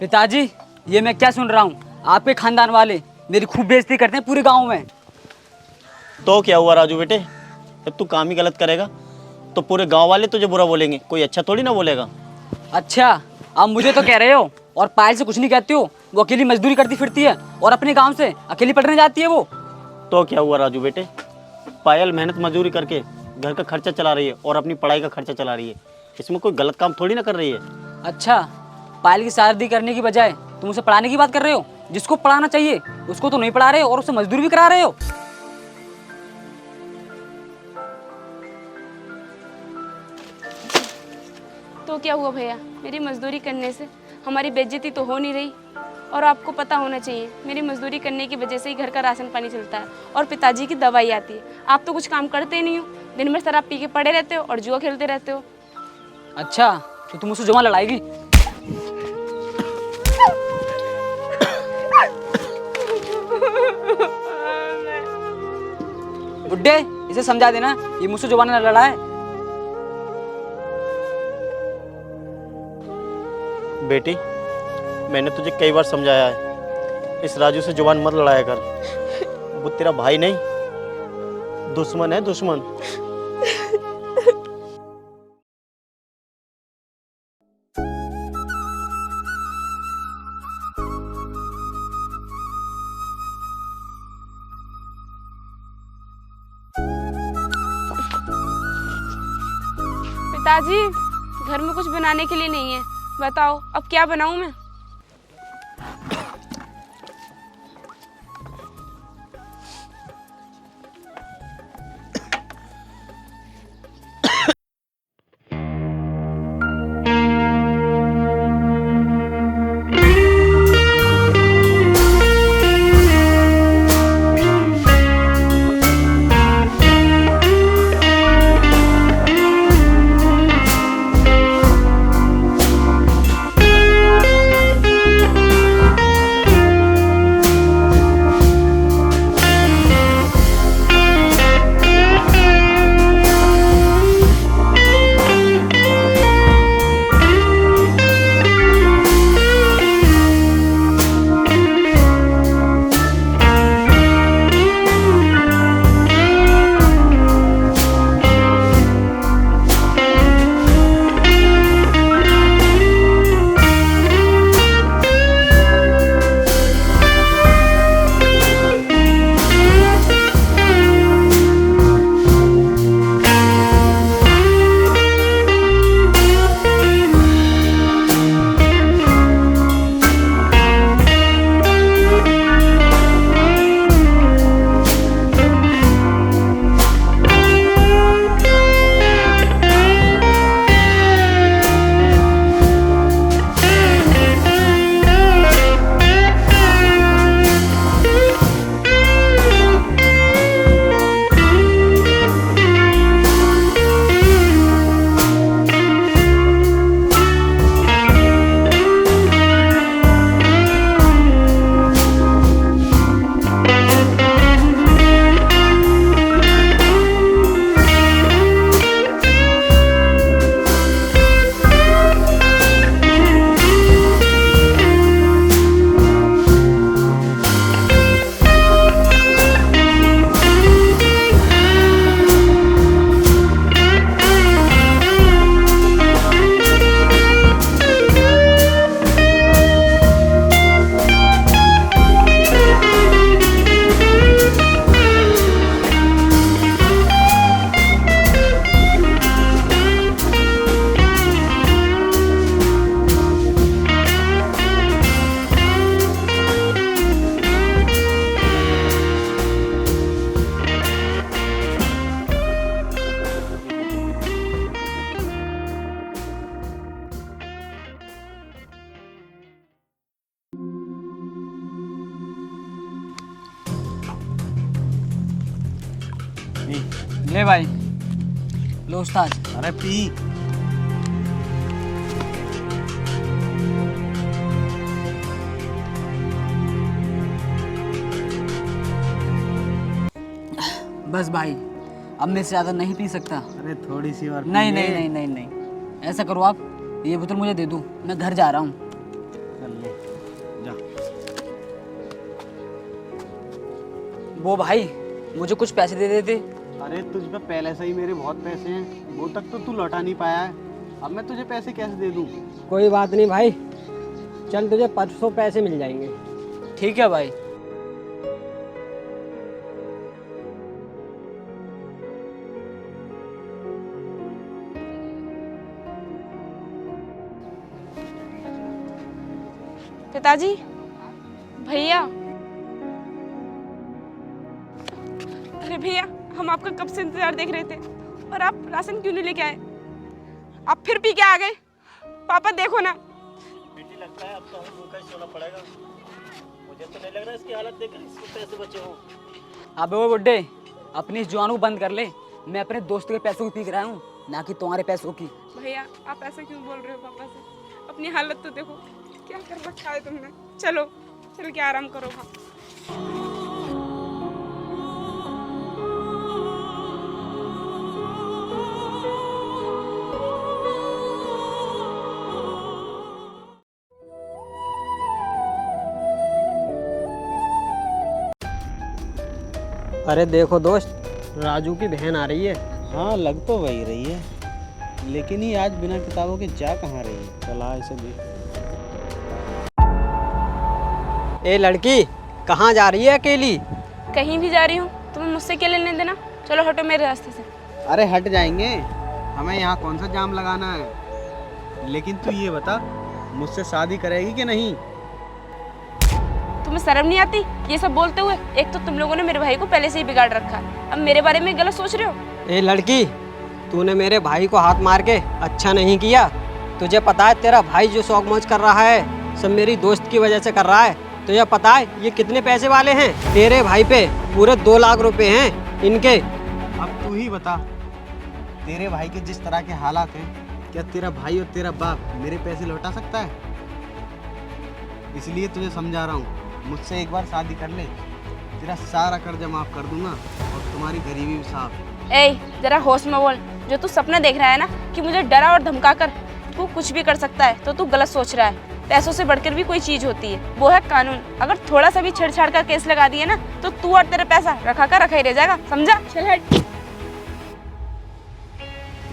पिताजी, ये मैं क्या सुन रहा हूँ? आपके खानदान वाले मेरी खूब बेइज्जती करते हैं पूरे गांव में। तो क्या हुआ राजू बेटे, जब तू काम ही गलत करेगा तो पूरे गांव वाले तुझे बुरा बोलेंगे, कोई अच्छा थोड़ी ना बोलेगा। अच्छा, आप मुझे तो कह रहे हो और पायल से कुछ नहीं कहते हो? वो अकेली मजदूरी करती फिरती है और अपने गांव से अकेली पढ़ने जाती है वो। तो क्या हुआ राजू बेटे, पायल मेहनत मजदूरी करके घर का खर्चा चला रही है और अपनी पढ़ाई का खर्चा चला रही है, इसमें कोई गलत काम थोड़ी ना कर रही है। अच्छा, पायल की शादी करने की बजाय तुम उसे पढ़ाने की बात कर रहे हो? जिसको पढ़ाना चाहिए उसको तो नहीं पढ़ा रहे हो और उसे मजदूरी भी करा रहे हो। तो क्या हुआ भैया, मेरी मजदूरी करने से हमारी बेइज्जती तो हो नहीं रही। और आपको पता होना चाहिए, मेरी मजदूरी करने की वजह से ही घर का राशन पानी चलता है और पिताजी की दवाई आती है। आप तो कुछ काम करते ही नहीं हो, दिन भर शराब पी के पड़े रहते हो और जुआ खेलते रहते हो। अच्छा, तो तुम उससे जुआ लड़ाएगी? बुड्ढे, इसे समझा देना, ये मुझसे जुबान न लड़ाए। बेटी, मैंने तुझे कई बार समझाया है, इस राजू से जुबान मत लड़ाया कर। वो तेरा भाई नहीं, दुश्मन है, दुश्मन। पिताजी, घर में कुछ बनाने के लिए नहीं है, बताओ अब क्या बनाऊं मैं? ले भाई, लो उस्ताद। अरे पी। बस भाई, अब मैं इससे ज़्यादा नहीं पी सकता। अरे थोड़ी सी और नहीं नहीं नहीं नहीं नहीं, ऐसा करो आप, ये बोतल मुझे दे दो, मैं घर जा रहा हूँ। कर ले। वो भाई मुझे कुछ पैसे दे देते। अरे तुझ पे पहले से ही मेरे बहुत पैसे हैं, वो तक तो तू लौटा नहीं पाया है। अब मैं तुझे पैसे कैसे दे दूँ? कोई बात नहीं भाई, चल तुझे परसों पैसे मिल जाएंगे। ठीक है भाई। पिताजी, भैया। अरे भैया, हम आपका कब से इंतजार देख रहे थे और आप राशन क्यों नहीं लेके आए? आप फिर पी के आ गए। पापा देखो ना। बेटी लगता है अब तो हमें भूखा ही सोना पड़ेगा। मुझे तो नहीं लग रहा इसकी हालत देखकर इसको पैसे बचे हों। अबे वो बुड्ढे, अपनी इस जुआन को बंद कर ले। मैं अपने दोस्त के पैसों की पीक रहा हूँ, ना कि तुम्हारे पैसों की। भैया, आप ऐसा क्यों बोल रहे हो पापा से? अपनी हालत तो देखो, क्या कर रखा है तुमने। चलो चल के आराम करो। हाँ अरे देखो दोस्त, राजू की बहन आ रही है। हाँ, लग तो वही रही है, लेकिन ये आज बिना किताबों के जा कहाँ रही है? चला इसे देख। ए लड़की, कहाँ जा रही है अकेली? कहीं भी जा रही हूँ, तुम्हें मुझसे क्या लेने देना। चलो हटो मेरे रास्ते से। अरे हट जाएंगे, हमें यहाँ कौन सा जाम लगाना है। लेकिन तू ये बता, मुझसे शादी करेगी कि नहीं? तुम्हें शर्म नहीं आती ये सब बोलते हुए? एक तो तुम लोगों ने मेरे भाई को पहले से ही बिगाड़ रखा है, अब मेरे बारे में गलत सोच रहे हो। ए लड़की, तूने मेरे भाई को हाथ मार के अच्छा नहीं किया। तुझे पता है तेरा भाई जो शौक मौज कर रहा है सब मेरी दोस्त की वजह से कर रहा है। तुझे पता है ये कितने पैसे वाले हैं? तेरे भाई पे पूरे 2 लाख रुपए हैं इनके। अब तू ही बता, तेरे भाई के जिस तरह के हालात हैं, क्या तेरा भाई और तेरा बाप मेरे पैसे लौटा सकता है? इसलिए तुझे समझा रहा हूँ, मुझसे एक बार शादी कर ले, तेरा सारा कर्जा माफ कर दूंगा और तुम्हारी गरीबी भी साफ। ए, जरा होश में बोल। जो तू सपना देख रहा है ना कि मुझे डरा और धमका कर तू कुछ भी कर सकता है, तो तू गलत सोच रहा है। पैसों से बढ़कर भी कोई चीज होती है, वो है कानून। अगर थोड़ा सा भी छेड़छाड़ का केस लगा दिया ना, तो तू और तेरा पैसा रखा का रखा ही रह जाएगा, समझा? चल हट।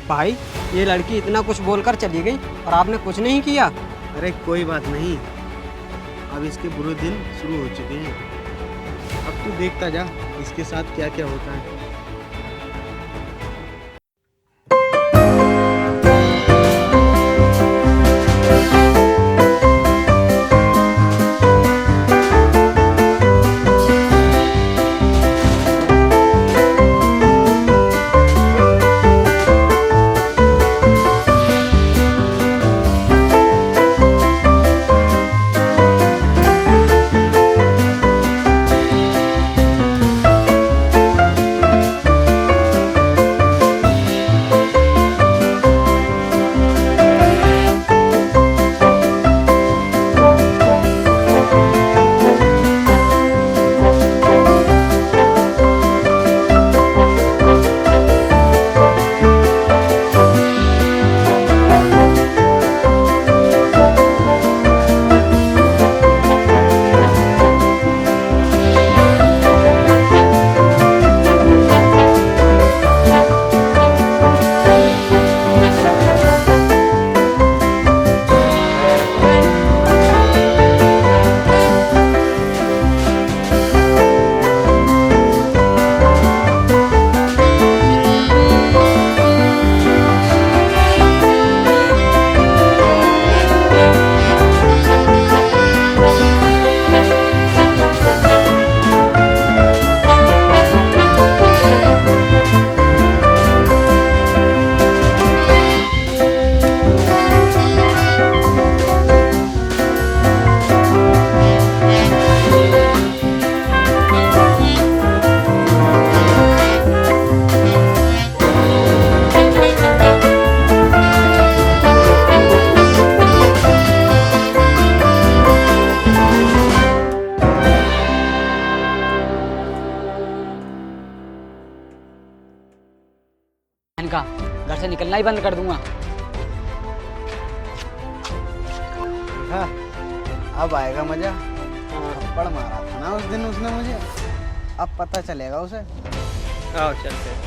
भाई, ये लड़की इतना कुछ बोलकर चली गई और आपने कुछ नहीं किया। अरे कोई बात नहीं, अब इसके बुरे दिन शुरू हो चुके हैं। अब तू देखता जा इसके साथ क्या क्या होता है। इनका घर से निकलना ही बंद कर दूंगा। हाँ, अब आएगा मजा। थप्पड़ मारा था ना उस दिन उसने मुझे, अब पता चलेगा उसे। आओ चलते हैं।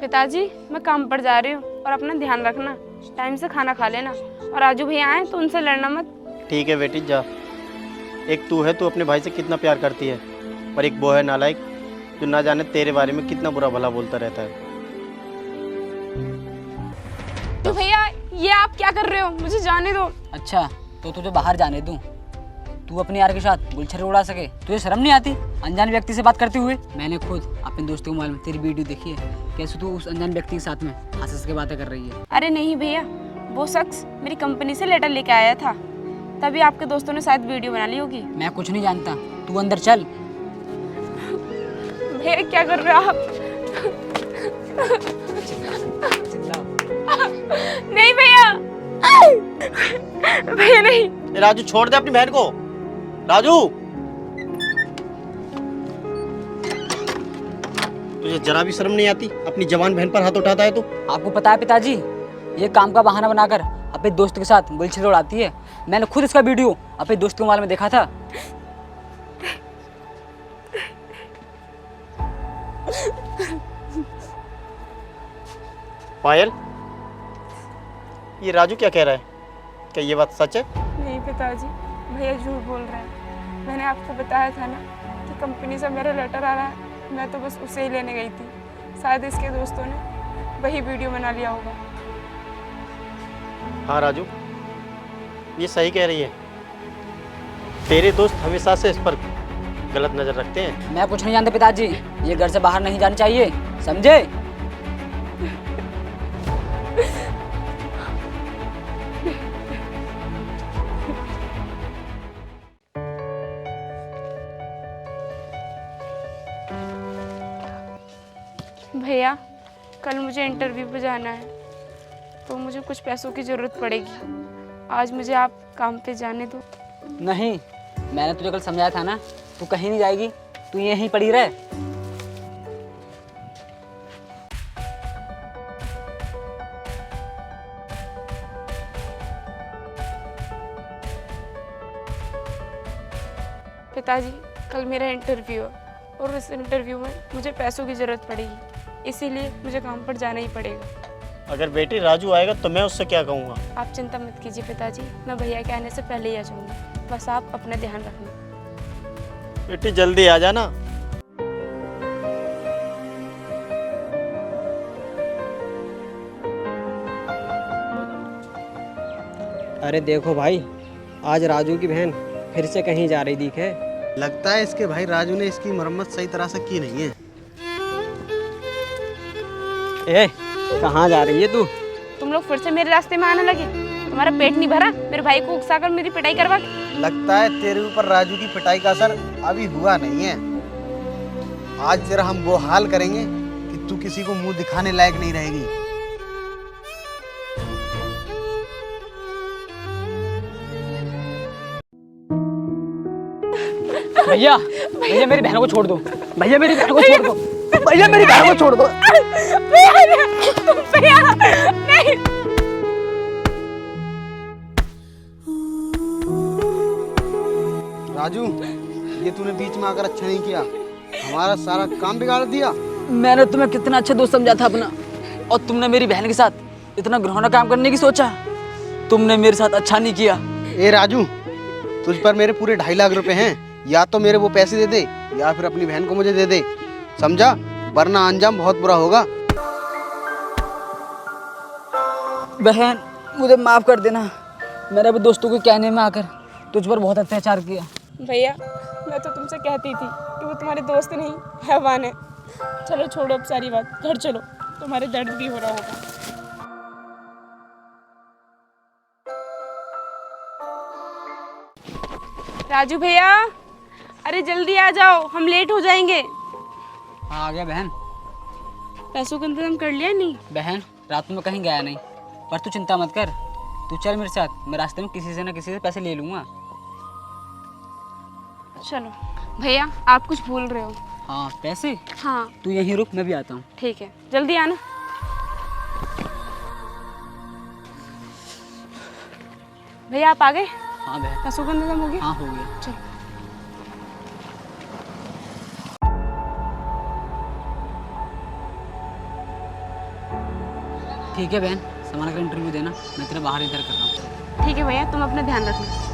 पिताजी मैं काम पर जा रही हूँ और अपना ध्यान रखना, टाइम से खाना खा लेना, और राजू भैया आए तो उनसे लड़ना मत। ठीक है बेटी जा। एक तू है, तू अपने भाई से कितना प्यार करती है, पर एक वो है नालायक जो ना जाने तेरे बारे में कितना बुरा भला बोलता रहता है। तो भैया ये आप क्या कर रहे हो, मुझे जाने दो। अच्छा तो तुझे बाहर जाने दूं? तू अपने यार के साथ गुलछर्रे उड़ा सके? तुझे शर्म नहीं आती अनजान व्यक्ति से बात करते हुए? मैंने खुद अपने दोस्तों के मोबाइल में तेरी वीडियो देखी है, कैसे तू उस अनजान व्यक्ति के साथ में हंस के बातें कर रही है। अरे नहीं भैया, वो शख्स मेरी कंपनी से लेटर लेके आया था, तभी आपके दोस्तों ने शायद वीडियो बना ली होगी। मैं कुछ नहीं जानता, तू अंदर चल। भैया क्या कर रहे हो आप? नहीं भैया, भैया नहीं। ए राजू छोड़ दे अपनी बहन को। राजू तुझे जरा भी शर्म नहीं आती? अपनी जवान बहन पर हाथ उठाता है तू। आपको पता है पिताजी, ये काम का बहाना बनाकर अपने दोस्त के साथ गुलछर्रे उड़ाती है। मैंने खुद इसका वीडियो अपने दोस्त के मोबाइल में देखा था। पायल, ये राजू क्या कह रहा है? क्या ये बात सच है? नहीं पिताजी, भैया झूठ बोल रहे हैं। मैंने आपको बताया था ना कि कंपनी से मेरा लेटर आ रहा है, मैं तो बस उसे ही लेने गई थी। शायद इसके दोस्तों ने वही वीडियो बना लिया होगा। हाँ राजू, ये सही कह रही है। तेरे दोस्त हमेशा से इस पर गलत नजर रखते हैं। मैं कुछ नहीं जानता पिताजी, ये घर से बाहर नहीं जाना चाहिए, समझे? भैया कल मुझे इंटरव्यू पे जाना है, तो मुझे कुछ पैसों की ज़रूरत पड़ेगी। आज मुझे आप काम पे जाने दो। नहीं, मैंने तुझे कल समझाया था ना, तू कहीं नहीं जाएगी, तू यहीं पड़ी रह। पिताजी कल मेरा इंटरव्यू है और इस इंटरव्यू में मुझे पैसों की ज़रूरत पड़ेगी, इसीलिए मुझे काम पर जाना ही पड़ेगा। अगर बेटी राजू आएगा तो मैं उससे क्या कहूँगा? आप चिंता मत कीजिए पिताजी, मैं भैया के आने से पहले ही आ जाऊंगी। बस आप अपना ध्यान रखना। बेटी जल्दी आ जाना। अरे देखो भाई, आज राजू की बहन फिर से कहीं जा रही दिखे। लगता है इसके भाई राजू ने इसकी मरम्मत सही तरह से की नहीं है। ए, कहाँ जा रही है तू? तुम लोग फिर से मेरे रास्ते में आने लगे। तुम्हारा पेट नहीं भरा मेरे भाई को उकसाकर मेरी पिटाई करवा के? लगता है तेरे ऊपर राजू की पिटाई का असर अभी हुआ नहीं है। आज तेरा हम वो हाल करेंगे कि तू किसी को मुंह दिखाने लायक नहीं रहेगी। भैया, भैया मेरी बहन को छोड़ दो। भैया मेरी बहन को छोड़ दो। भैया मेरी बहन को छोड़ दो। भैया नहीं। राजू, ये तूने बीच में आकर अच्छा नहीं किया, हमारा सारा काम बिगाड़ दिया। मैंने तुम्हें कितना अच्छा दोस्त समझा था अपना, और तुमने मेरी बहन के साथ इतना घिनौना काम करने की सोचा। तुमने मेरे साथ अच्छा नहीं किया। ए राजू, तुझ पर मेरे पूरे 2.5 लाख रुपए हैं, या तो मेरे वो पैसे दे दे या फिर अपनी बहन को मुझे दे दे, समझा? वरना अंजाम बहुत बुरा होगा। बहन मुझे माफ कर देना, मैंने अपने दोस्तों के कहने में आकर तुझ पर बहुत अत्याचार किया। भैया मैं तो तुमसे कहती थी कि वो तुम्हारे दोस्त नहीं हैवान है। चलो छोड़ो अब सारी बात, घर चलो, तुम्हारे दर्द भी हो रहा होगा। राजू भैया, अरे जल्दी आ जाओ, हम लेट हो जाएंगे। हाँ आ गया बहन। पैसों का इंतजाम कर लिया? नहीं बहन रात में कहीं गया नहीं, पर तू चिंता मत कर, तू चल मेरे साथ, मैं रास्ते में किसी से ना किसी से पैसे ले लूँगा। चलो भैया, आप कुछ भूल रहे हो। हाँ पैसे? हाँ तू यहीं रुक, मैं भी आता हूँ। ठीक है, जल्दी आना। भैया आप आ गए? हाँ बहन, पैसों का इंतजाम हो गया? हाँ हो गया। चल। ठीक है बहन, संभाल कर इंटरव्यू देना, मैं तेरा बाहर इंतजार कर रहा हूँ। ठीक है भैया, तुम अपना ध्यान रखना।